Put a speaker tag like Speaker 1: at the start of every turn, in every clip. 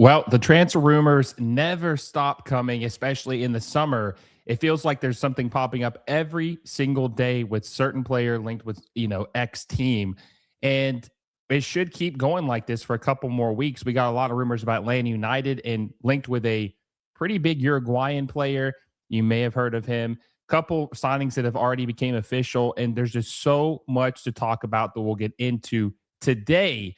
Speaker 1: Well, the transfer rumors never stop coming, especially in the summer. It feels like there's something popping up every single day with certain player linked with, X team. And it should keep going like this for a couple more weeks. We got a lot of rumors about Atlanta United and linked with a pretty big Uruguayan player. You may have heard of him. Couple signings that have already became official, and there's just so much to talk about that we'll get into today.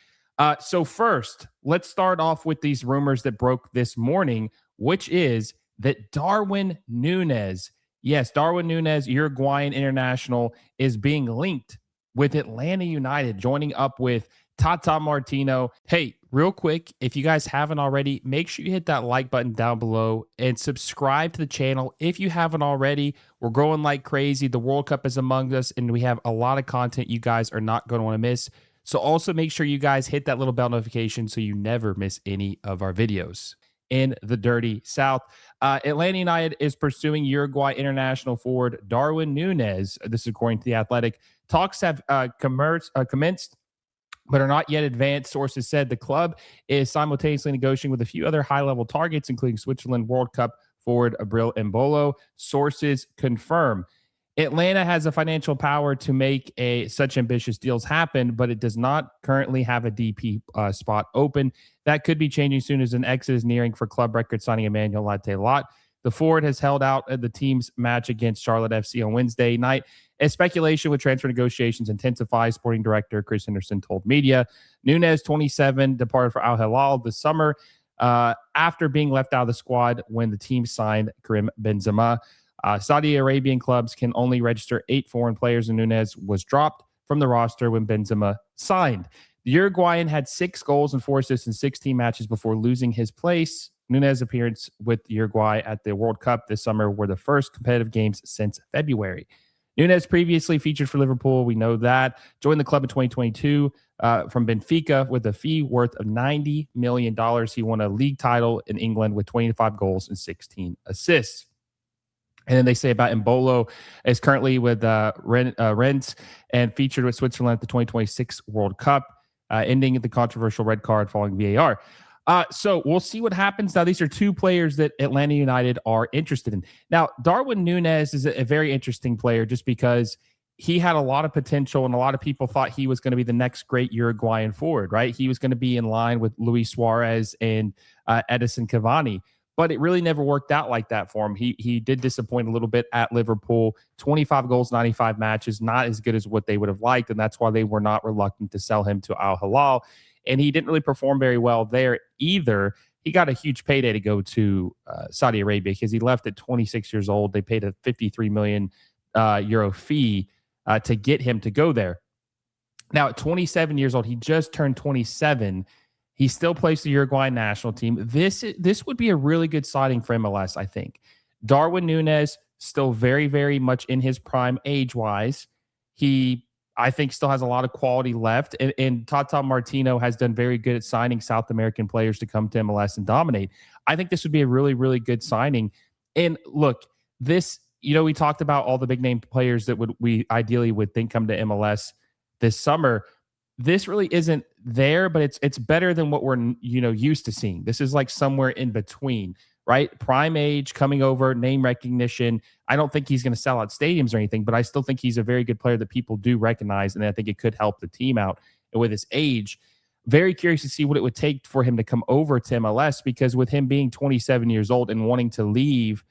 Speaker 1: So first, let's start off with these rumors that broke this morning, which is that Darwin Nunez, yes, Darwin Nunez, Uruguayan international, is being linked with Atlanta United, joining up with Tata Martino. Hey, real quick, if you guys haven't already, make sure you hit that like button down below and subscribe to the channel if you haven't already. We're growing like crazy. The World Cup is among us, and we have a lot of content you guys are not going to want to miss. So also make sure you guys hit that little bell notification so you never miss any of our videos. In the dirty South, Atlanta United is pursuing Uruguay international forward Darwin Nunez. This is according to The Athletic. Talks have commenced, but are not yet advanced. Sources said the club is simultaneously negotiating with a few other high-level targets, including Switzerland World Cup forward Abril Embolo. Sources confirm. Atlanta has the financial power to make such ambitious deals happen, but it does not currently have a DP spot open. That could be changing soon as an exit is nearing for club record signing Emmanuel Latte-Lot. The forward has held out at the team's match against Charlotte FC on Wednesday night. As speculation with transfer negotiations intensifies, sporting director Chris Henderson told media. Nunez, 27, departed for Al Hilal this summer after being left out of the squad when the team signed Karim Benzema. Saudi Arabian clubs can only register 8 foreign players, and Nunez was dropped from the roster when Benzema signed. The Uruguayan had 6 goals and 4 assists in 16 matches before losing his place. Nunez's appearance with Uruguay at the World Cup this summer were the first competitive games since February. Nunez previously featured for Liverpool. We know that. Joined the club in 2022 from Benfica with a fee worth of $90 million. He won a league title in England with 25 goals and 16 assists. And then they say about Embolo is currently with Rennes and featured with Switzerland at the 2026 World Cup, ending the controversial red card following VAR. So we'll see what happens. Now, these are 2 players that Atlanta United are interested in. Now, Darwin Nunez is a very interesting player just because he had a lot of potential and a lot of people thought he was going to be the next great Uruguayan forward, right? He was going to be in line with Luis Suarez and Edison Cavani. But it really never worked out like that for him. He did disappoint a little bit at Liverpool. 25 goals, 95 matches, not as good as what they would have liked, and that's why they were not reluctant to sell him to Al Hilal. And he didn't really perform very well there either. He got a huge payday to go to Saudi Arabia because he left at 26 years old. They paid a 53 million euro fee to get him to go there. Now, at 27 years old, he just turned 27. He still plays the Uruguayan national team. This would be a really good signing for MLS, I think. Darwin Nunez, still very, very much in his prime age-wise. He, I think, still has a lot of quality left. And Tata Martino has done very good at signing South American players to come to MLS and dominate. I think this would be a really, really good signing. And look, this, we talked about all the big-name players that we ideally would think come to MLS this summer. This really isn't there, but it's better than what we're used to seeing. This is like somewhere in between, right? Prime age, coming over, name recognition. I don't think he's going to sell out stadiums or anything, but I still think he's a very good player that people do recognize, and I think it could help the team out. And with his age, very curious to see what it would take for him to come over to MLS, because with him being 27 years old and wanting to leave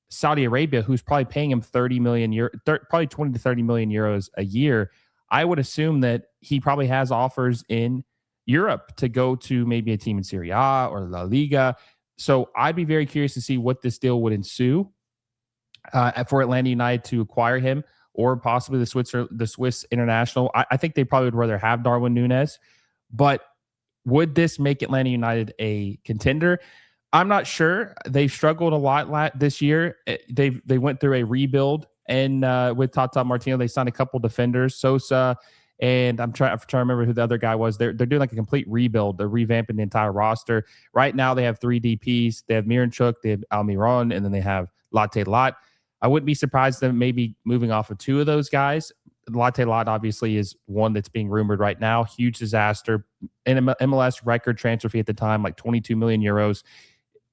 Speaker 1: Saudi Arabia, who's probably paying him probably 20 to 30 million euros a year, I would assume that he probably has offers in Europe to go to maybe a team in Serie A or La Liga. So I'd be very curious to see what this deal would ensue for Atlanta United to acquire him, or possibly the Swiss international. I think they probably would rather have Darwin Nunez, but would this make Atlanta United a contender? I'm not sure. They've struggled a lot this year. They went through a rebuild. And with Tata Martino, they signed a couple defenders, Sosa, and I'm trying to remember who the other guy was. They're doing like a complete rebuild. They're revamping the entire roster. Right now, they have 3 DPs. They have Miranchuk, they have Almiron, and then they have Latte Lot. I wouldn't be surprised them maybe moving off of 2 of those guys. Latte Lot obviously is one that's being rumored right now. Huge disaster. And MLS record transfer fee at the time, like 22 million euros.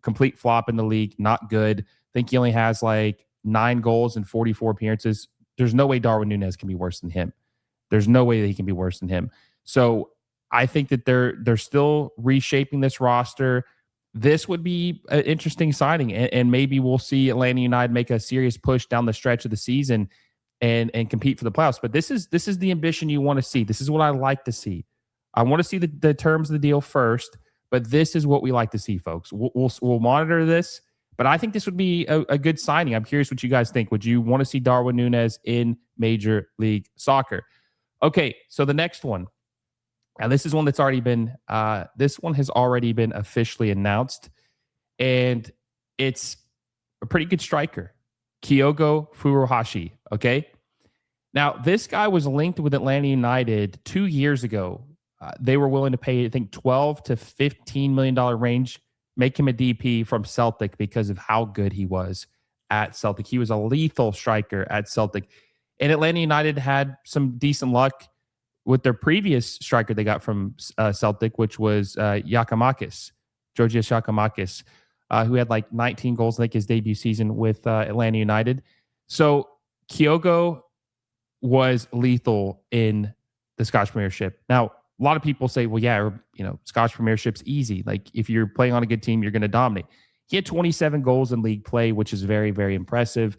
Speaker 1: Complete flop in the league. Not good. I think he only has like 9 goals and 44 appearances. There's no way Darwin Nunez can be worse than him. There's no way that he can be worse than him. So I think that they're still reshaping this roster. This would be an interesting signing, and maybe we'll see Atlanta United make a serious push down the stretch of the season and compete for the playoffs. But this is the ambition you want to see. This is what I like to see. I want to see the terms of the deal first, but this is what we like to see, folks. We'll monitor this, but I think this would be a good signing. I'm curious what you guys think. Would you want to see Darwin Nunez in Major League Soccer? Okay, so the next one. Now, this is one that's already been this one has already been officially announced, and it's a pretty good striker, Kyogo Furuhashi. Okay, now this guy was linked with Atlanta United 2 years ago. They were willing to pay, I think, $12 to $15 million range, make him a DP from Celtic because of how good he was at Celtic. He was a lethal striker at Celtic, and Atlanta United had some decent luck with their previous striker they got from Celtic, which was Giacomakis, Georgios Giacomakis, who had like 19 goals, like his debut season with Atlanta United. So Kyōgo was lethal in the Scottish Premiership. Now, a lot of people say, well, yeah, Scottish Premiership's easy. Like if you're playing on a good team, you're going to dominate. He had 27 goals in league play, which is very, very impressive.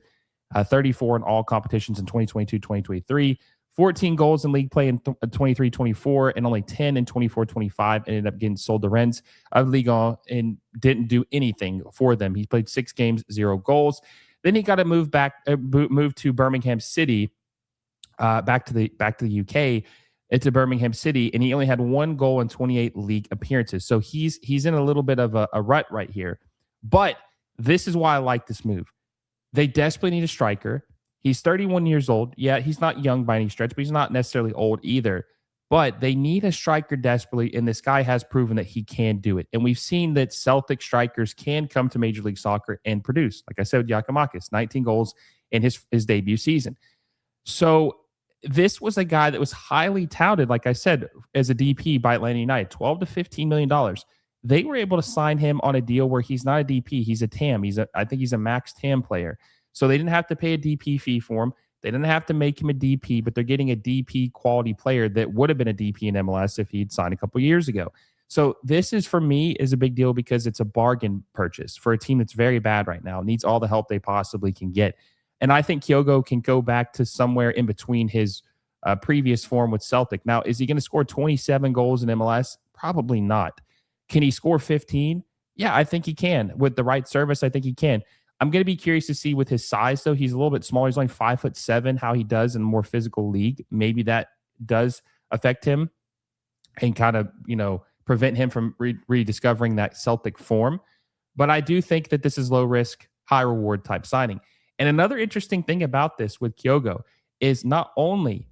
Speaker 1: 34 in all competitions in 2022, 2023. 14 goals in league play in 23-24 and only 10 in 24-25. Ended up getting sold to Rennes of Ligue 1 and didn't do anything for them. He played 6 games, 0 goals. Then he got to move to Birmingham City, back to the UK, into Birmingham City, and he only had 1 goal in 28 league appearances. So he's in a little bit of a rut right here. But this is why I like this move. They desperately need a striker. He's 31 years old. Yeah, he's not young by any stretch, but he's not necessarily old either. But they need a striker desperately, and this guy has proven that he can do it. And we've seen that Celtic strikers can come to Major League Soccer and produce. Like I said with Giacomakis, 19 goals in his debut season. So this was a guy that was highly touted, like I said, as a DP by Atlanta United, $12 to $15 million. They were able to sign him on a deal where he's not a DP, he's a TAM. I think he's a max TAM player. So they didn't have to pay a DP fee for him. They didn't have to make him a DP, but they're getting a DP quality player that would have been a DP in MLS if he'd signed a couple years ago. So this is, for me, is a big deal because it's a bargain purchase for a team that's very bad right now, needs all the help they possibly can get. And I think Kyōgo can go back to somewhere in between his previous form with Celtic. Now, is he going to score 27 goals in MLS? Probably not. Can he score 15? Yeah, I think he can. With the right service, I think he can. I'm going to be curious to see with his size, though. He's a little bit smaller. He's only 5'7", how he does in a more physical league. Maybe that does affect him and kind of, prevent him from rediscovering that Celtic form. But I do think that this is low risk, high reward type signing. And another interesting thing about this with Kyōgo is not only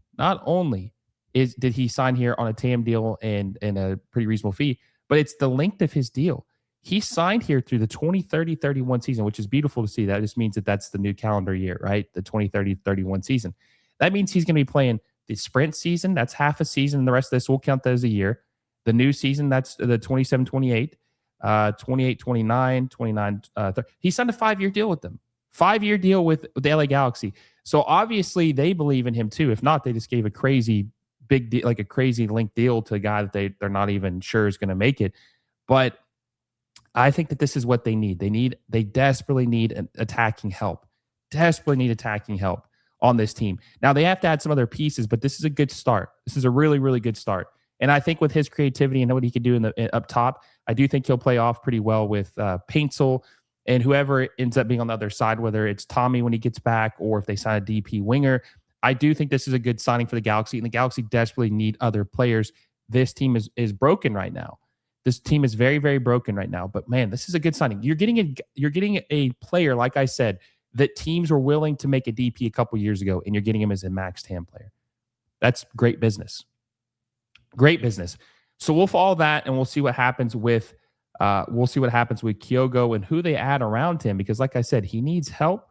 Speaker 1: did he sign here on a TAM deal and a pretty reasonable fee, but it's the length of his deal. He signed here through the 2030-31 season, which is beautiful to see. That just means that that's the new calendar year, right? The 2030-31 season. That means he's going to be playing the sprint season. That's half a season. And the rest of this will count that as a year. The new season, that's the 27-28, 28-29, 29. He signed a 5-year deal with them. 5-year deal with the LA Galaxy. So obviously they believe in him too. If not, they just gave a crazy big deal, like a crazy link deal to a guy that they're not even sure is going to make it. But I think that this is what they need. They desperately need attacking help. Desperately need attacking help on this team. Now they have to add some other pieces, but this is a good start. This is a really, really good start. And I think with his creativity and what he can do up top, I do think he'll play off pretty well with Paintsel and whoever ends up being on the other side, whether it's Tommy when he gets back or if they sign a DP winger. I do think this is a good signing for the Galaxy, and the Galaxy desperately need other players. This team is broken right now. This team is very, very broken right now. But man, this is a good signing. You're getting a player, like I said, that teams were willing to make a DP a couple years ago, and you're getting him as a max TAM player. That's great business. Great business. So we'll follow that, and we'll see what happens with Kyōgo and who they add around him. Because, like I said, he needs help.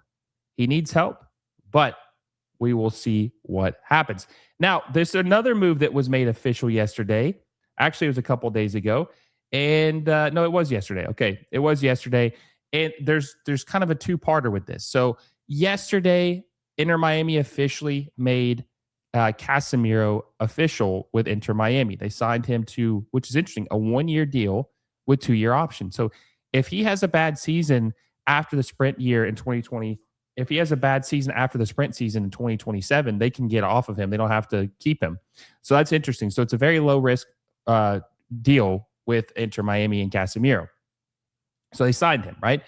Speaker 1: But we will see what happens. Now, there's another move that was made official yesterday. Actually, it was a couple days ago. And no, it was yesterday. Okay, it was yesterday. And there's kind of a two-parter with this. So yesterday, Inter Miami officially made Casemiro official with Inter Miami. They signed him to, which is interesting, a 1-year deal with 2-year option. So if he has a bad season after the sprint year in 2020, if he has a bad season after the sprint season in 2027, they can get off of him. They don't have to keep him. So that's interesting. So it's a very low risk deal with Inter Miami and Casemiro. So they signed him, right?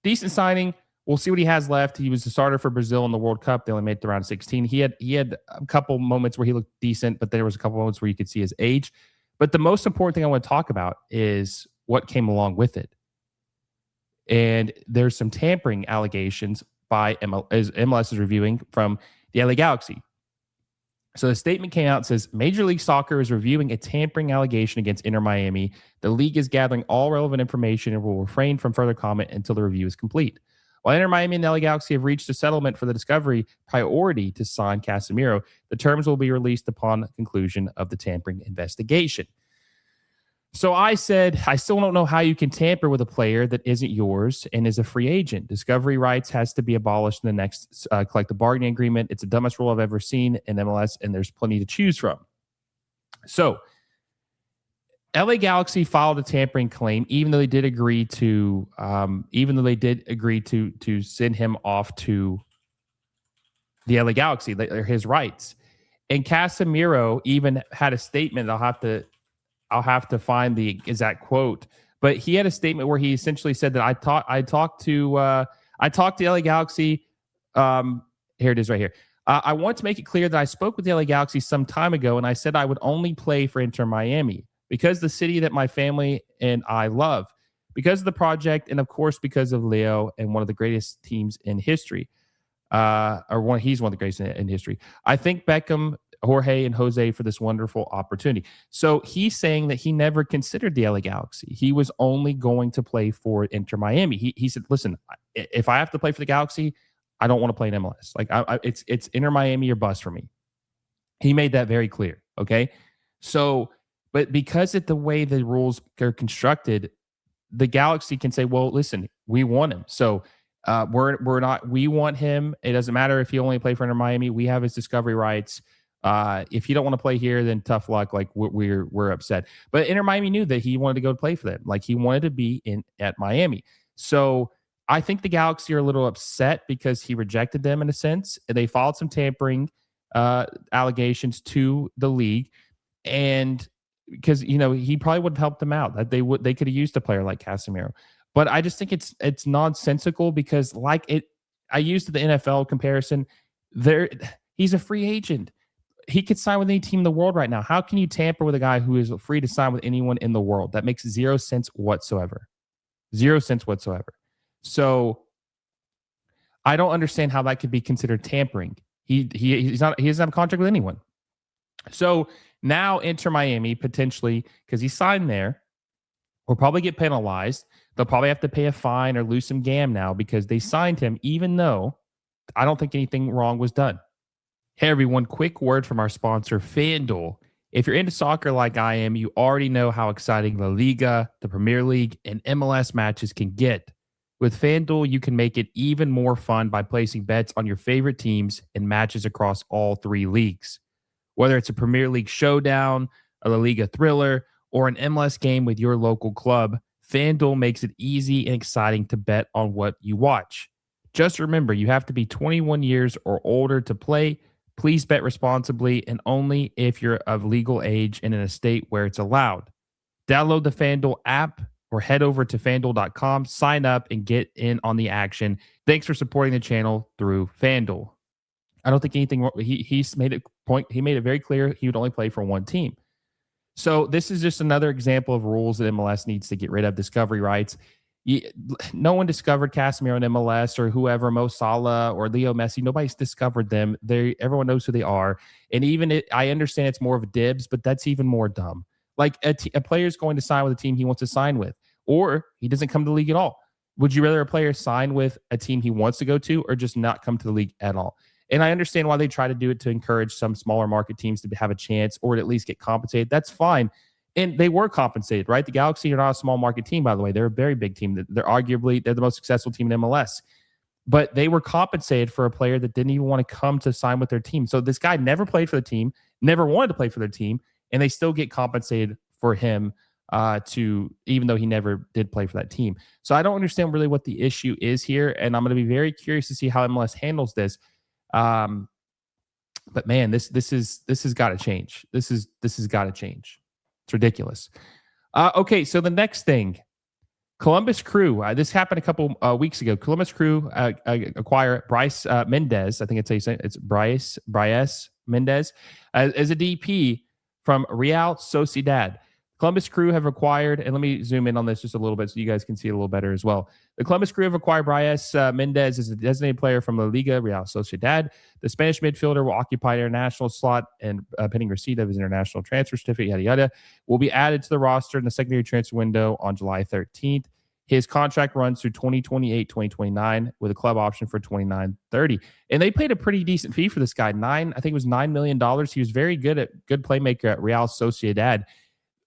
Speaker 1: Decent signing. We'll see what he has left. He was the starter for Brazil in the World Cup. They only made it to round 16. He had a couple moments where he looked decent, but there was a couple moments where you could see his age. But the most important thing I want to talk about is what came along with it. And there's some tampering allegations by MLS is reviewing from the LA Galaxy. So the statement came out and says, Major League Soccer is reviewing a tampering allegation against Inter Miami. The league is gathering all relevant information and will refrain from further comment until the review is complete. While Inter Miami and the LA Galaxy have reached a settlement for the Discovery priority to sign Casemiro, the terms will be released upon the conclusion of the tampering investigation. So I said, I still don't know how you can tamper with a player that isn't yours and is a free agent. Discovery rights has to be abolished in the next collective bargaining agreement. It's the dumbest rule I've ever seen in MLS, and there's plenty to choose from. So LA Galaxy filed a tampering claim, even though they did agree to, to send him off to the LA Galaxy. They're his rights. And Casemiro even had a statement. I'll have to find the exact quote, but he had a statement where he essentially said that I talked to LA Galaxy. Here it is right here. I want to make it clear that I spoke with the LA Galaxy some time ago, and I said I would only play for Inter Miami because the city that my family and I love, because of the project, and of course because of Leo and one of the greatest teams in history. He's one of the greatest in history. I thank Beckham, Jorge, and Jose for this wonderful opportunity. So he's saying that he never considered the LA Galaxy. He was only going to play for Inter Miami. He said, listen, if I have to play for the Galaxy, I don't want to play in MLS. Like it's Inter Miami or bust for me. He made that very clear. Okay. So, but because of the way the rules are constructed, the Galaxy can say, well, listen, we want him. So we want him. It doesn't matter if he only played for Inter Miami. We have his discovery rights. If you don't want to play here, then tough luck. Like we're upset. But Inter Miami knew that he wanted to go play for them. Like he wanted to be at Miami. So I think the Galaxy are a little upset because he rejected them in a sense. They filed some tampering allegations to the league, and because he probably would have helped them out. That they could have used a player like Casemiro. But I just think it's nonsensical because I used the NFL comparison. He's a free agent. He could sign with any team in the world right now. How can you tamper with a guy who is free to sign with anyone in the world? That makes 0 sense whatsoever. 0 sense whatsoever. So I don't understand how that could be considered tampering. He doesn't have a contract with anyone. So now Inter Miami potentially, because he signed there, will probably get penalized. They'll probably have to pay a fine or lose some GAM now because they signed him, even though I don't think anything wrong was done. Hey, everyone, quick word from our sponsor, FanDuel. If you're into soccer like I am, you already know how exciting La Liga, the Premier League, and MLS matches can get. With FanDuel, you can make it even more fun by placing bets on your favorite teams and matches across all 3 leagues. Whether it's a Premier League showdown, a La Liga thriller, or an MLS game with your local club, FanDuel makes it easy and exciting to bet on what you watch. Just remember, you have to be 21 years or older to play. Please bet responsibly and only if you're of legal age and in a state where it's allowed. Download the FanDuel app or head over to FanDuel.com, sign up, and get in on the action. Thanks for supporting the channel through FanDuel. I don't think anything wrong. He's made he made it very clear he would only play for one team. So this is just another example of rules that MLS needs to get rid of. Discovery rights. No one discovered Casemiro in MLS or whoever, Mo Salah or Leo Messi. Nobody's discovered them. Everyone knows who they are. And even I understand it's more of a dibs, but that's even more dumb. Like a player is going to sign with a team he wants to sign with, or he doesn't come to the league at all. Would you rather a player sign with a team he wants to go to or just not come to the league at all? And I understand why they try to do it to encourage some smaller market teams to have a chance or to at least get compensated. That's fine. And they were compensated, right? The Galaxy are not a small market team, by the way. They're a very big team. They're the most successful team in MLS. But they were compensated for a player that didn't even want to come to sign with their team. So this guy never played for the team, never wanted to play for their team, and they still get compensated for him even though he never did play for that team. So I don't understand really what the issue is here, and I'm going to be very curious to see how MLS handles this. But man, this has got to change. This has got to change. It's ridiculous. Okay, so the next thing, Columbus Crew. This happened a couple weeks ago. Columbus Crew acquire Bryce Mendez. I think it's how you say it. It's Bryce Mendez as a DP from Real Sociedad. Columbus Crew have acquired, and let me zoom in on this just a little bit so you guys can see it a little better as well. The Columbus Crew have acquired Bryce Mendez as a designated player from La Liga Real Sociedad. The Spanish midfielder will occupy an international slot and pending receipt of his international transfer certificate, yada, yada, will be added to the roster in the secondary transfer window on July 13th. His contract runs through 2028-2029 with a club option for 29-30. And they paid a pretty decent fee for this guy. I think it was $9 million. He was very good playmaker at Real Sociedad.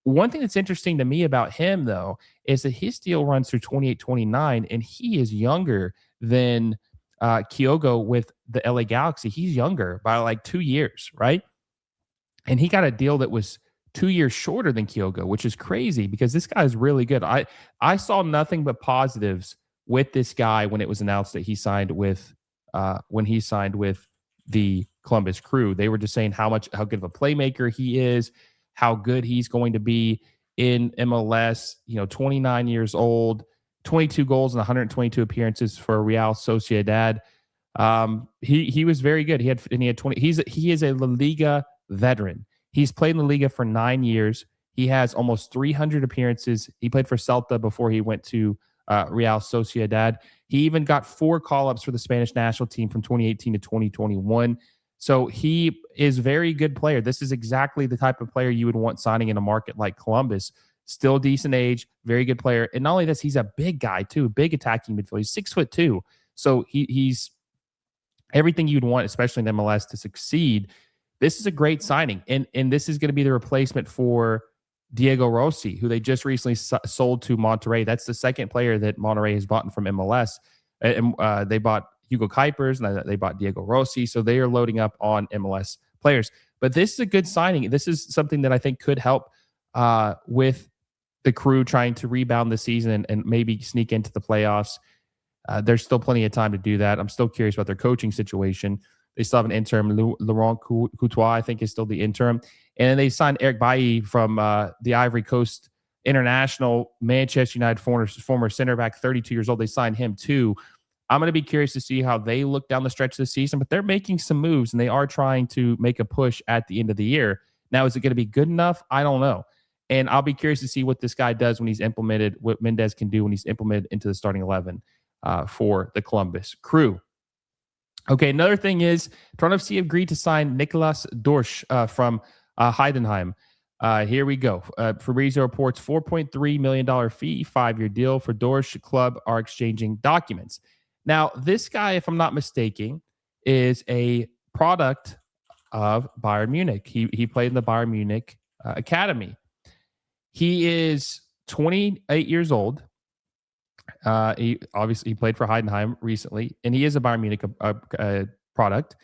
Speaker 1: One thing that's interesting to me about him, though, is that his deal runs through 28-29, and he is younger than Kyōgo with the LA Galaxy. He's younger by like 2 years, right? And he got a deal that was 2 years shorter than Kyōgo, which is crazy because this guy is really good. I saw nothing but positives with this guy when it was announced that he signed with the Columbus Crew. They were just saying how good of a playmaker he is, how good he's going to be in MLS. 29 years old, 22 goals and 122 appearances for Real Sociedad. He was very good. He had 20. He is a La Liga veteran. He's played in La Liga for 9 years. He has almost 300 appearances. He played for Celta before he went to Real Sociedad. He even got 4 call-ups for the Spanish national team from 2018 to 2021. So he is a very good player. This is exactly the type of player you would want signing in a market like Columbus. Still decent age, very good player. And not only this, he's a big guy too, big attacking midfielder. He's 6'2". So he's everything you'd want, especially in MLS, to succeed. This is a great signing. And this is going to be the replacement for Diego Rossi, who they just recently sold to Monterrey. That's the second player that Monterrey has bought from MLS. And they bought Hugo Kuipers, and they bought Diego Rossi. So they are loading up on MLS players. But this is a good signing. This is something that I think could help with the Crew trying to rebound this season and maybe sneak into the playoffs. There's still plenty of time to do that. I'm still curious about their coaching situation. They still have an interim. Laurent Courtois, I think, is still the interim. And then they signed Eric Bailly from the Ivory Coast International, Manchester United former center back, 32 years old. They signed him too. I'm going to be curious to see how they look down the stretch of the season, but they're making some moves and they are trying to make a push at the end of the year. Now, is it going to be good enough? I don't know. And I'll be curious to see what this guy does when he's implemented, what Mendez can do when he's implemented into the starting 11 for the Columbus Crew. Okay, another thing is Toronto FC agreed to sign Nicolas Dorsch from Heidenheim. Here we go. Fabrizio reports $4.3 million fee, 5-year deal for Dorsch. Club are exchanging documents. Now, this guy, if I'm not mistaken, is a product of Bayern Munich. He played in the Bayern Munich academy. He is 28 years old. He played for Heidenheim recently, and he is a Bayern Munich product.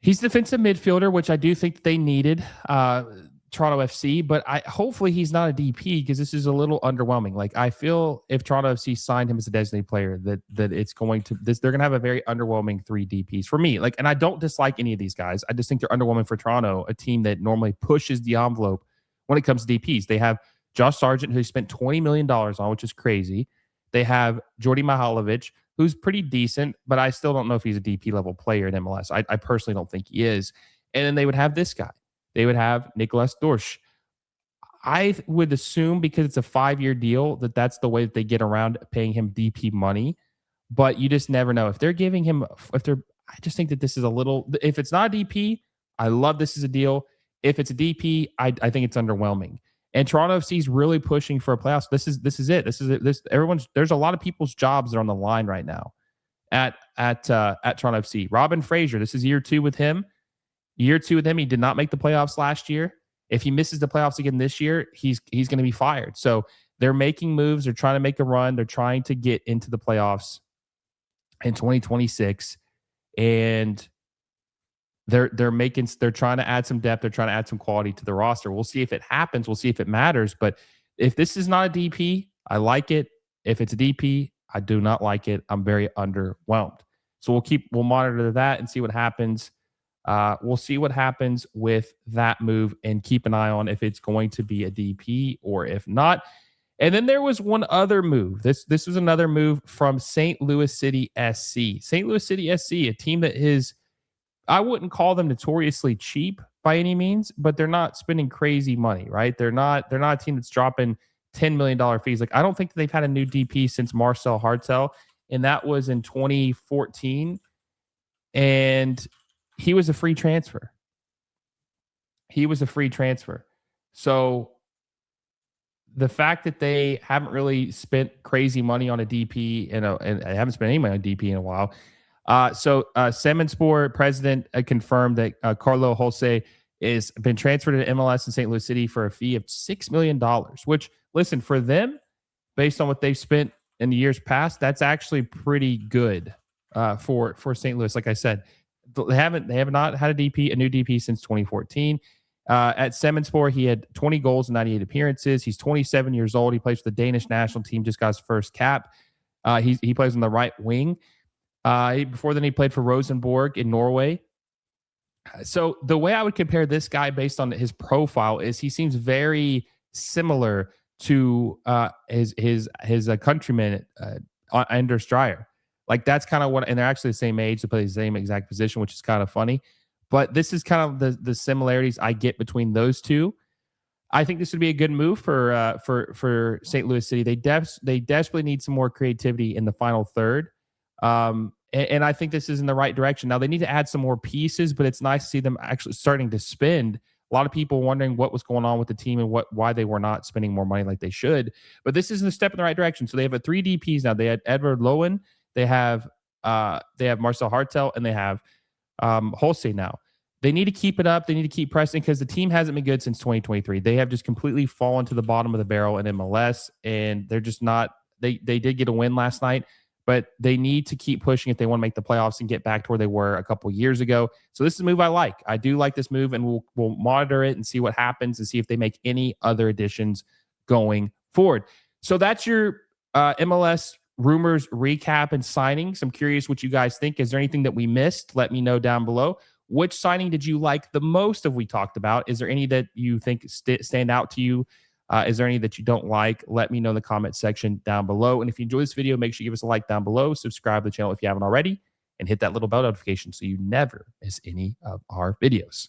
Speaker 1: He's defensive midfielder, which I do think they needed Toronto FC, but hopefully he's not a DP because this is a little underwhelming. Like, I feel if Toronto FC signed him as a designated player, that it's going to they're going to have a very underwhelming 3 DPs for me. Like, and I don't dislike any of these guys. I just think they're underwhelming for Toronto, a team that normally pushes the envelope when it comes to DPs. They have Josh Sargent, who spent $20 million on, which is crazy. They have Jordi Mihalovic, who's pretty decent, but I still don't know if he's a DP level player in MLS. I personally don't think he is. And then they would have this guy. They would have Nicolas Dorsch. I would assume because it's a 5-year deal that's the way that they get around paying him DP money. But you just never know. If they're giving him, I just think that this is a little, if it's not a DP, I love this as a deal. If it's a DP, I think it's underwhelming. And Toronto FC is really pushing for a playoffs. This is it. There's a lot of people's jobs that are on the line right now. at Toronto FC. Robin Fraser, this is year 2 with him. Year 2 with him, he did not make the playoffs last year. If he misses the playoffs again this year, he's going to be fired. So they're making moves. They're trying to make a run. They're trying to get into the playoffs in 2026, and they're trying to add some depth. They're trying to add some quality to the roster. We'll see if it happens. We'll see if it matters. But if this is not a DP, I like it. If it's a DP, I do not like it. I'm very underwhelmed. So we'll monitor that and see what happens. We'll see what happens with that move and keep an eye on if it's going to be a DP or if not. And then there was one other move. This was another move from St. Louis City SC. St. Louis City SC, a team that is, I wouldn't call them notoriously cheap by any means, but they're not spending crazy money, right? They're not a team that's dropping $10 million fees. Like, I don't think they've had a new DP since Marcel Hartel, and that was in 2014. And he was a free transfer. So the fact that they haven't really spent crazy money on a DP and haven't spent any money on DP in a while. So Semenspor president confirmed that Carlo Jose has been transferred to MLS in St. Louis City for a fee of $6 million, which, listen, for them, based on what they've spent in the years past, that's actually pretty good for St. Louis. Like I said, they have not had a new DP since 2014. At Semenspor, he had 20 goals in 98 appearances. He's 27 years old. He plays for the Danish national team, just got his first cap. He plays on the right wing. Before then, he played for Rosenborg in Norway. So the way I would compare this guy based on his profile is he seems very similar to his countryman, Anders Dreyer. Like, that's kind of what, and they're actually the same age to play the same exact position, which is kind of funny. But this is kind of the similarities I get between those two. I think this would be a good move for St. Louis City. They desperately need some more creativity in the final third. And I think this is in the right direction. Now, they need to add some more pieces, but it's nice to see them actually starting to spend. A lot of people wondering what was going on with the team and why they were not spending more money like they should. But this is a step in the right direction. So they have 3 DPs now. They had Edward Lowen, they have Marcel Hartel, and they have Jose now. They need to keep it up. They need to keep pressing because the team hasn't been good since 2023. They have just completely fallen to the bottom of the barrel in MLS, and they're just not. They did get a win last night, but they need to keep pushing if they want to make the playoffs and get back to where they were a couple years ago. So this is a move I like. I do like this move, and we'll monitor it and see what happens and see if they make any other additions going forward. So that's your MLS rumors recap and signings. I'm curious what you guys think. Is there anything that we missed? Let me know down below. Which signing did you like the most of we talked about? Is there any that you think stand out to you? Is there any that you don't like? Let me know in the comment section down below. And if you enjoy this video, make sure you give us a like down below. Subscribe to the channel if you haven't already. And hit that little bell notification so you never miss any of our videos.